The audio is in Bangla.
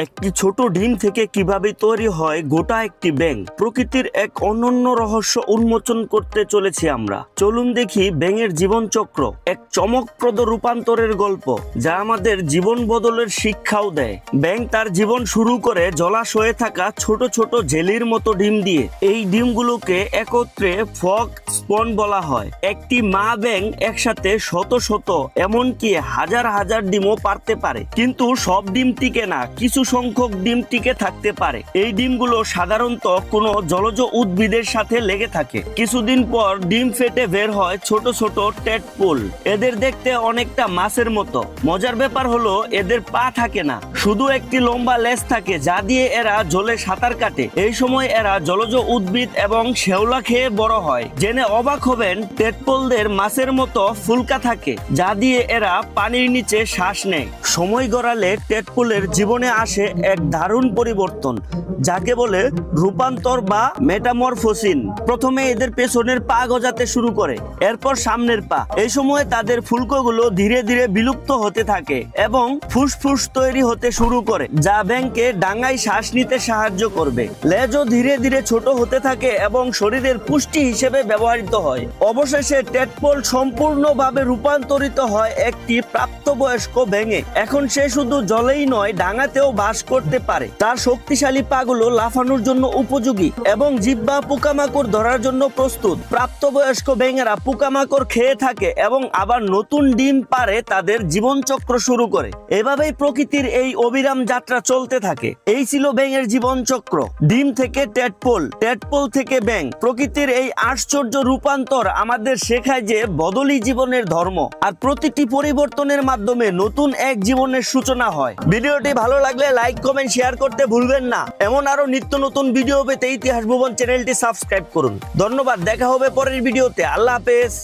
একটি ছোট ডিম থেকে কিভাবে তৈরি হয় গোটা একটি ব্যাঙ, প্রকৃতির এক অনন্য রহস্য উন্মোচন করতে চলেছি আমরা। চলুন দেখি ব্যাঙের জীবনচক্র, এক চমকপ্রদ রূপান্তরের গল্প যা আমাদের জীবন বদলের শিক্ষাও দেয়। ব্যাঙ তার জীবন শুরু করে জলাশয়ে থাকা ছোট ছোট জেলির মতো ডিম দিয়ে। এই ডিমগুলোকে একত্রে ফ্রগ স্পন বলা হয়। একটি মা ব্যাঙ একসাথে শত শত এমনকি হাজার হাজার ডিমও পারতে পারে, কিন্তু সব ডিম টিকে না, কিছু সংখ্যক ডিম টিকে থাকতে পারে। এই ডিমগুলো সাধারণত কোনো জলজ উদ্ভিদের সাথে লেগে থাকে। কিছুদিন পর ডিম ফেটে বের হয় ছোট ছোট টেডপোল। এদের দেখতে অনেকটা মাছের মতো। মজার ব্যাপার হলো এদের পা থাকে না, শুধু একটি লম্বা লেজ থাকে যা দিয়ে এরা জলে সাঁতার কাটে। এই সময় এরা জলজ উদ্ভিদ এবং শেওলা খেয়ে বড় হয়। জেনে অবাক হবেন, টেডপোলদের মাছের মতো ফুলকা থাকে যা দিয়ে এরা পানির নিচে শ্বাস নেয়। সময় গড়ালে টেডপোলের জীবনে আসে এক দারুণ পরিবর্তন, যাকে বলে রূপান্তর বা মেটামরফোসিস। প্রথমে এদের পেছনের পা গজাতে শুরু করে, এরপর সামনের পা। এই সময় তাদের ফুলকোগুলো ধীরে ধীরে বিলুপ্ত হতে থাকে এবং ফুসফুস তৈরি হতে শুরু করে, যা ব্যাঙকে ডাঙায় শ্বাস নিতে সাহায্য করবে। লেজও ধীরে ধীরে ছোট হতে থাকে এবং শরীরের পুষ্টি হিসেবে ব্যবহৃত হয়। অবশেষে টেডপোল সম্পূর্ণভাবে রূপান্তরিত হয় একটি প্রাপ্তবয়স্ক ব্যাঙে। এখন সে শুধু জলেই নয়, ডাঙাতেও বাস করতে পারে। তার শক্তিশালী পাগুলো লাফানোর জন্য উপযোগী এবং জিহ্বা পোকামাকড় ধরার জন্য প্রস্তুত। প্রাপ্তবয়স্ক ব্যাঙেরা পোকামাকড় খেয়ে থাকে এবং আবার নতুন ডিম পারে তাদের জীবনচক্র শুরু করে। এভাবেই প্রকৃতির এই অবিরাম যাত্রা চলতে থাকে। এই ছিল ব্যাঙের জীবনচক্র, ডিম থেকে টেডপোল, টেডপোল থেকে ব্যাঙ। প্রকৃতির এই আশ্চর্য রূপান্তর আমাদের শেখায় যে বদলই জীবনের ধর্ম, আর প্রতিটি পরিবর্তনের মাধ্যমে নতুন এক জীবনের সূচনা হয়। ভিডিওটি ভালো লাগলে লাইক, কমেন্ট, শেয়ার করতে ভুলবেন না। এমন আরো নিত্য নতুন ভিডিও পেতে ইতিহাস ভুবন চ্যানেলটি সাবস্ক্রাইব করুন। ধন্যবাদ, দেখা হবে পরের ভিডিওতে। আল্লাহ হাফেজ।